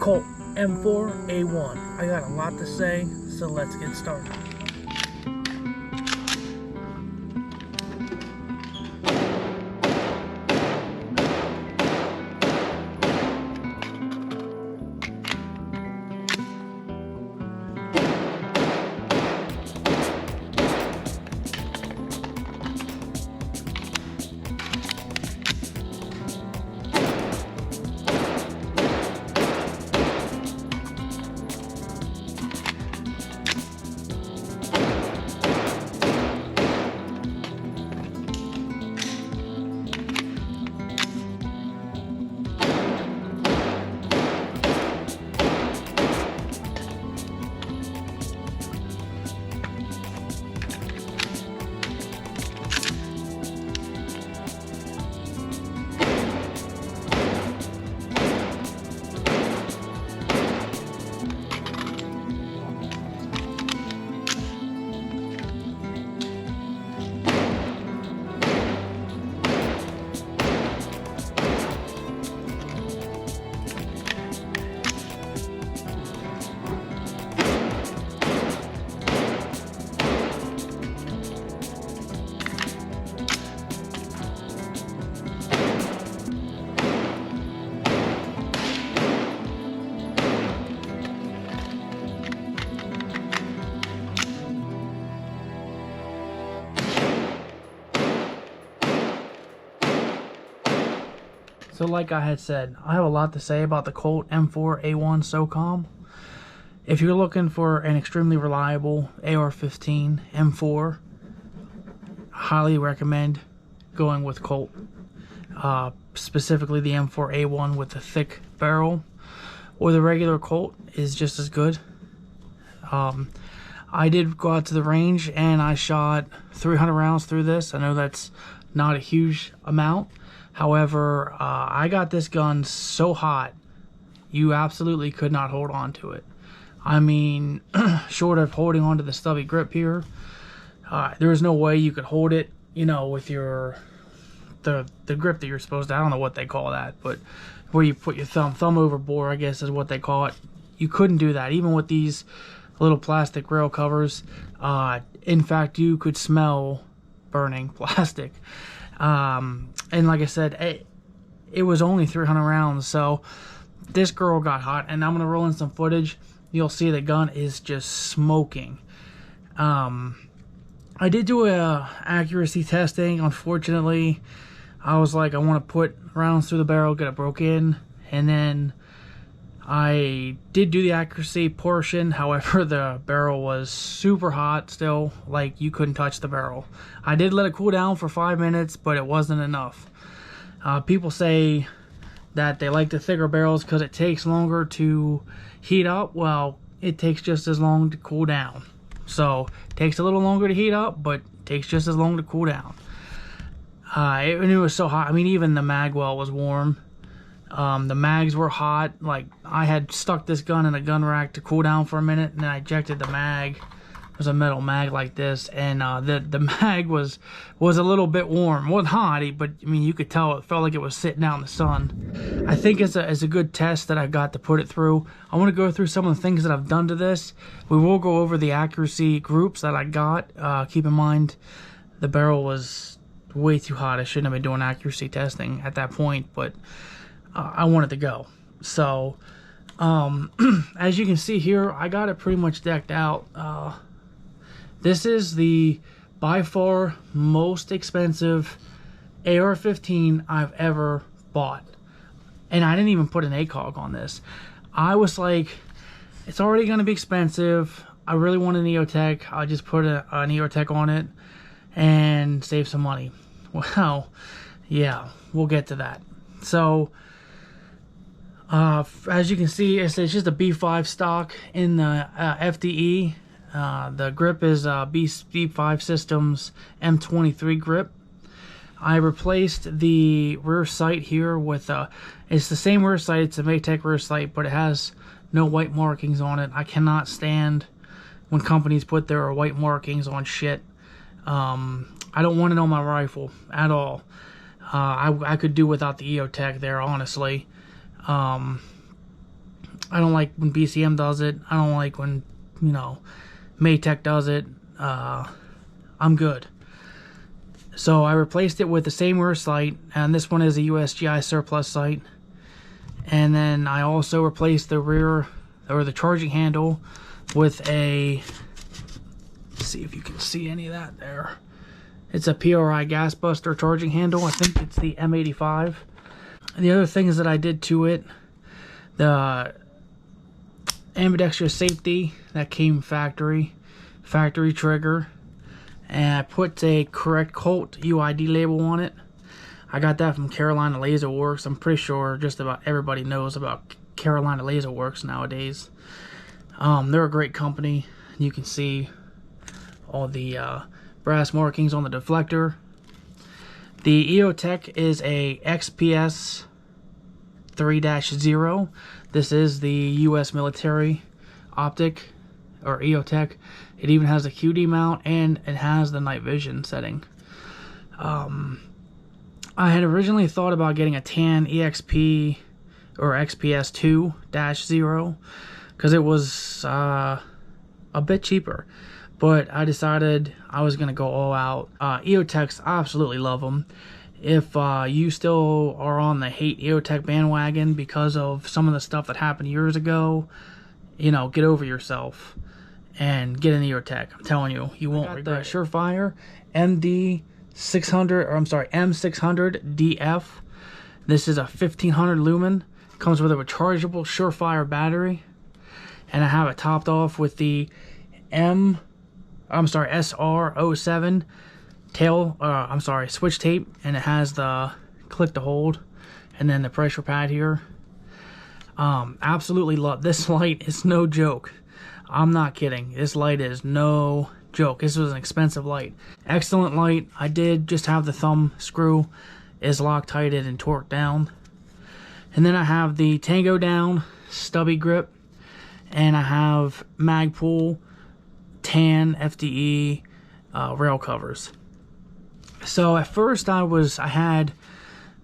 Colt M4A1. I got a lot to say, so let's get started. So like I had said, I have a lot to say about the Colt M4A1 Socom. If you're looking for an extremely reliable AR-15 M4, highly recommend going with Colt. Specifically the M4A1 with the thick barrel, or the regular Colt is just as good. I did go out to the range and I shot 300 rounds through this. I know that's not a huge amount. However, I got this gun so hot, you absolutely could not hold on to it. I mean, short of holding onto the stubby grip here, there was no way you could hold it, you know, with your the grip that you're supposed to. I don't know what they call that, but where you put your thumb over bore, I guess is what they call it. You couldn't do that, even with these little plastic rail covers. In fact, you could smell burning plastic. And like I said, it was only 300 rounds, so this girl got hot, and I'm gonna roll in some footage. You'll see the gun is just smoking. I did do a accuracy testing. Unfortunately, I was like, I want to put rounds through the barrel, get it broke in, and then I did do the accuracy portion. However, the barrel was super hot still, like you couldn't touch the barrel. I did let it cool down for 5 minutes, but it wasn't enough. People say that they like the thicker barrels because it takes longer to heat up. Well, it takes just as long to cool down. So it takes a little longer to heat up, but it takes just as long to cool down. It was so hot. I mean, even the mag well was warm. The mags were hot. Like, I had stuck this gun in a gun rack to cool down for a minute, and then I ejected the mag. It was a metal mag like this, and the mag was a little bit warm. It wasn't hot, but I mean, you could tell it felt like it was sitting out in the sun. I think it's a good test that I got to put it through. I want to go through some of the things that I've done to this. We will go over the accuracy groups that I got. Keep in mind, the barrel was way too hot. I shouldn't have been doing accuracy testing at that point, but I wanted to go. So as you can see here, I got it pretty much decked out. This is the by far most expensive AR-15 I've ever bought, and I didn't even put an ACOG on this. I was like, it's already going to be expensive. I really want an EOTech. I'll just put an EOTech on it and save some money. Well, yeah, we'll get to that. So as you can see, it's just a B5 stock in the FDE. The grip is B5 Systems M23 grip. I replaced the rear sight here with it's the same rear sight. It's a Maytech rear sight, but it has no white markings on it. I cannot stand when companies put their white markings on shit. I don't want it on my rifle at all. I could do without the EOTech there, honestly. I don't like when BCM does it. I don't like when, you know, Maytech does it. I'm good. So I replaced it with the same rear sight, and this one is a USGI surplus sight. And then I also replaced the rear, or the charging handle, with a, let's see if you can see any of that there. It's a PRI gas buster charging handle. I think it's the M85. And the other things that I did to it, the ambidextrous safety that came factory trigger, and I put a correct Colt UID label on it. I got that from Carolina Laser Works. I'm pretty sure just about everybody knows about Carolina Laser Works nowadays. They're a great company. You can see all the brass markings on the deflector. The EOTech is a XPS 3-0. This is the US military optic, or EOTech. It even has a QD mount, and it has the night vision setting. I had originally thought about getting a tan EXP or XPS 2-0 because it was a bit cheaper, but I decided I was going to go all out. EOTechs, I absolutely love them. If you still are on the hate EOTech bandwagon because of some of the stuff that happened years ago, you know, get over yourself and get an EOTech. I'm telling you, you won't regret it. The Surefire M600 DF. This is a 1500 lumen. Comes with a rechargeable Surefire battery, and I have it topped off with the SR07 switch tape, and it has the click to hold and then the pressure pad here. Absolutely love this light. It's no joke. I'm not kidding. This light is no joke. This was an expensive light. Excellent light. I did just have the thumb screw is Loctited and torqued down. And then I have the Tango down stubby grip, and I have Magpul tan FDE rail covers. So at first I had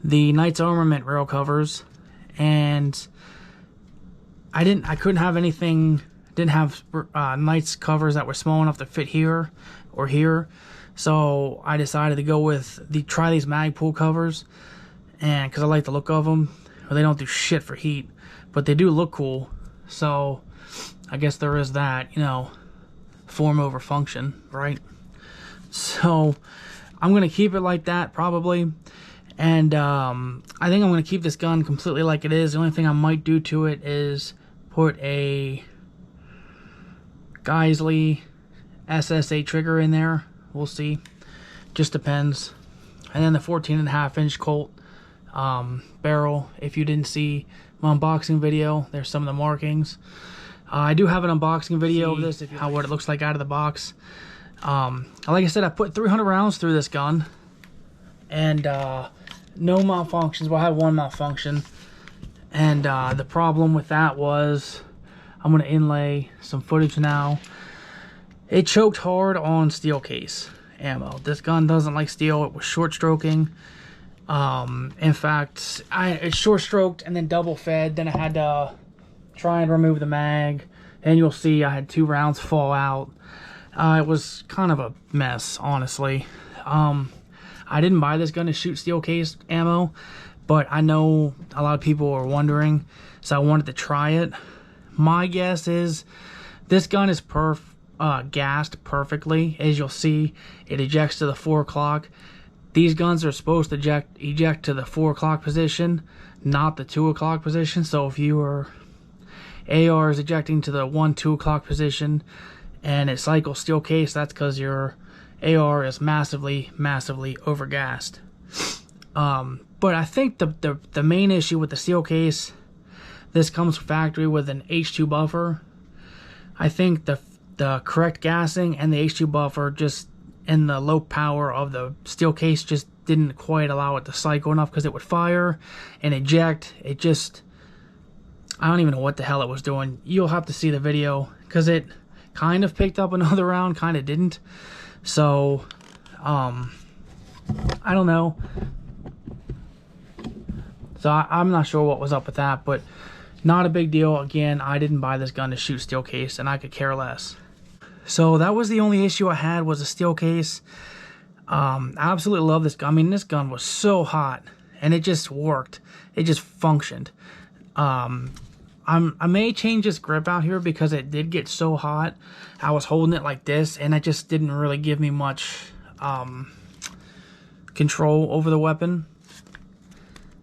the Knights Armament rail covers, and I couldn't have anything. Didn't have Knights covers that were small enough to fit here or here, so I decided to go with try these Magpul covers, and because I like the look of them. Well, they don't do shit for heat, but they do look cool. So I guess there is that, you know, form over function, right? So I'm gonna keep it like that probably, and I think I'm gonna keep this gun completely like it is. The only thing I might do to it is put a Geisley SSA trigger in there. We'll see. Just depends. And then the 14.5-inch Colt barrel. If you didn't see my unboxing video, there's some of the markings. I do have an unboxing video of this, what it looks like out of the box. Like I said, I put 300 rounds through this gun, and no malfunctions. Well, I had one malfunction, and the problem with that was, I'm going to inlay some footage now. It choked hard on steel case ammo. This gun doesn't like steel. It was short stroking. In fact, it short stroked and then double fed. Then I had to try and remove the mag, and you'll see I had 2 rounds fall out. It was kind of a mess, honestly. I didn't buy this gun to shoot steel case ammo, but I know a lot of people are wondering, so I wanted to try it. My guess is this gun is gassed perfectly. As you'll see, it ejects to the 4 o'clock. These guns are supposed to eject to the 4 o'clock position, not the 2 o'clock position. So if your AR is ejecting to the 1-2 o'clock position and it cycles steel case, that's because your AR is massively overgassed. But I think the main issue with the steel case, this comes factory with an H2 buffer. I think the correct gassing and the H2 buffer, just in the low power of the steel case, just didn't quite allow it to cycle enough, because it would fire and eject. It just, I don't even know what the hell it was doing. You'll have to see the video, because it kind of picked up another round, kind of didn't. So I don't know. So I'm not sure what was up with that, but Not a big deal. Again, I didn't buy this gun to shoot steel case, and I could care less. So that was the only issue I had, was a steel case. I absolutely love this gun. I mean, this gun was so hot, and it just worked. It just functioned. I may change this grip out here because it did get so hot. I was holding it like this, and it just didn't really give me much control over the weapon.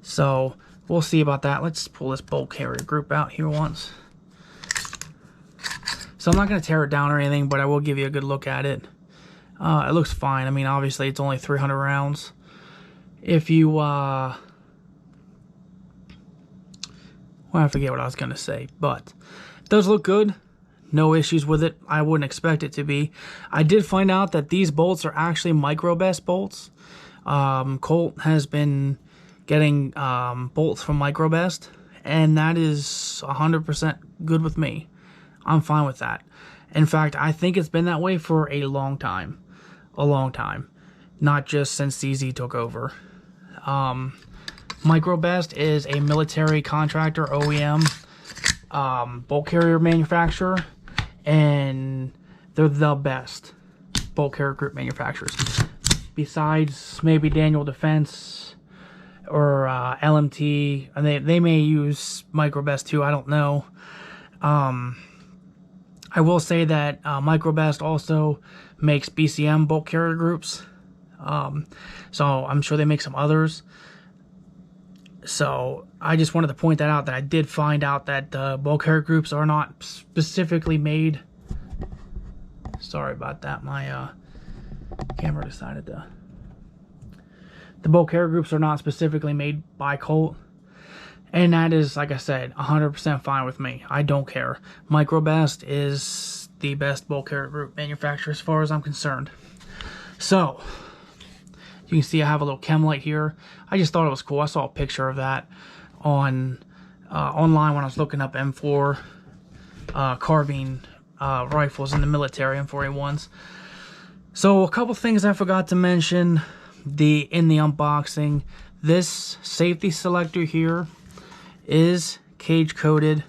So we'll see about that. Let's pull this bolt carrier group out here once. So I'm not going to tear it down or anything, but I will give you a good look at it. It looks fine. I mean, obviously it's only 300 rounds. If you well, I forget what I was going to say, but it does look good. No issues with it. I wouldn't expect it to be. I did find out that these bolts are actually microbest bolts. Colt has been getting bolts from microbest, and that is 100% good with me. I'm fine with that. In fact, I think it's been that way for a long time. Not just since CZ took over. Microbest is a military contractor, OEM, bolt carrier manufacturer, and they're the best bolt carrier group manufacturers. Besides maybe Daniel Defense or LMT, and they may use microbest too, I don't know. I will say that microbest also makes BCM bolt carrier groups, so I'm sure they make some others. So I just wanted to point that out, that I did find out that bolt carrier groups are not specifically made. Sorry about that, my camera decided to. The bolt carrier groups are not specifically made by Colt. And that is, like I said, 100% fine with me. I don't care. Microbest is the best bolt carrier group manufacturer as far as I'm concerned. So, you can see I have a little chem light here. I just thought it was cool. I saw a picture of that on online when I was looking up M4 carbine rifles in the military, M4A1s. So, a couple things I forgot to mention in the unboxing. This safety selector here is cage coated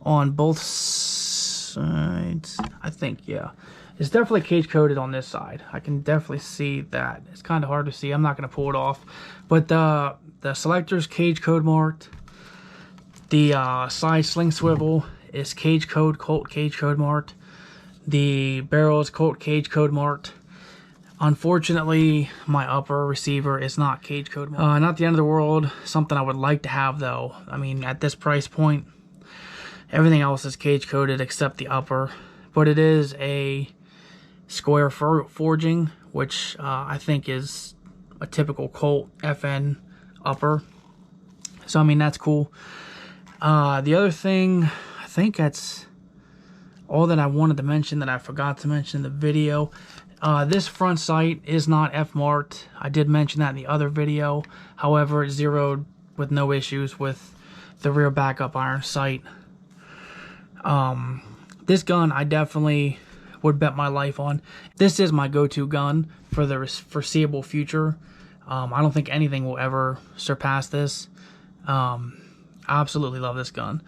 on both sides. I think, yeah. It's definitely cage coated on this side. I can definitely see that. It's kind of hard to see. I'm not going to pull it off. But the selector's cage code marked. The side sling swivel is Colt cage code marked. The barrel is Colt cage code marked. Unfortunately, my upper receiver is not cage code marked. Not the end of the world. Something I would like to have, though. I mean, at this price point, everything else is cage coded except the upper. But it is a square forging, which I think is a typical Colt FN upper. So, I mean, that's cool. The other thing, I think that's all that I wanted to mention that I forgot to mention in the video. This front sight is not F-marked. I did mention that in the other video. However, it zeroed with no issues with the rear backup iron sight. This gun I definitely would bet my life on. This is my go-to gun for the foreseeable future. I don't think anything will ever surpass this. I absolutely love this gun.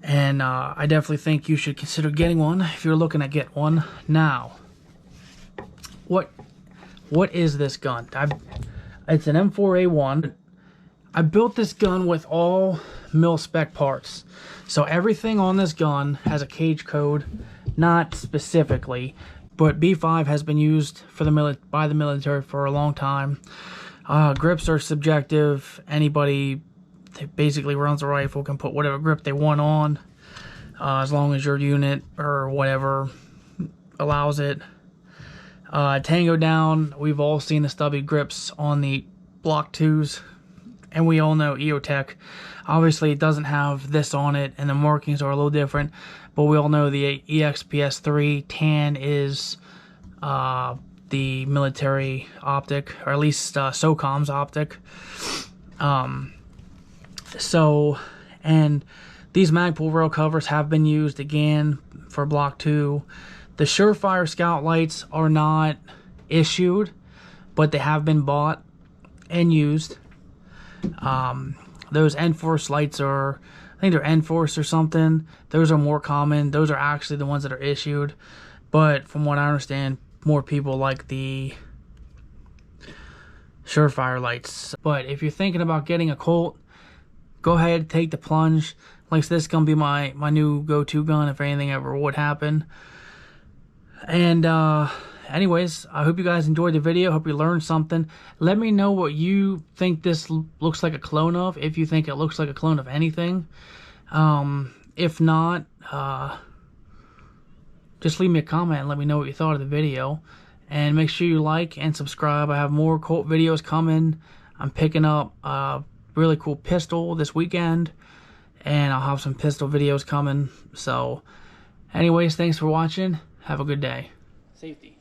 And I definitely think you should consider getting one if you're looking to get one now. What is this gun? It's an M4A1. I built this gun with all mil-spec parts. So everything on this gun has a cage code, not specifically, but B5 has been used for by the military for a long time. Grips are subjective. Anybody that basically runs a rifle can put whatever grip they want on, as long as your unit or whatever allows it. Tango down, we've all seen the stubby grips on the Block 2s, and we all know EOTech. Obviously, it doesn't have this on it, and the markings are a little different, but we all know the EXPS3 tan is the military optic, or at least Socom's optic. And these Magpul rail covers have been used again for Block 2. The Surefire Scout lights are not issued, but they have been bought and used. Those Enforce lights are I think they're enforced or something. Those are more common. Those are actually the ones that are issued. But from what I understand, more people like the Surefire lights. But if you're thinking about getting a Colt, go ahead, take the plunge. Like, this is gonna be my new go-to gun if anything ever would happen. And anyways, I hope you guys enjoyed the video. Hope you learned something. Let me know what you think this looks like a clone of, if you think it looks like a clone of anything. If not, just leave me a comment and let me know what you thought of the video. And make sure you like and subscribe. I have more Colt videos coming. I'm picking up a really cool pistol this weekend, and I'll have some pistol videos coming. So anyways, thanks for watching. Have a good day. Safety.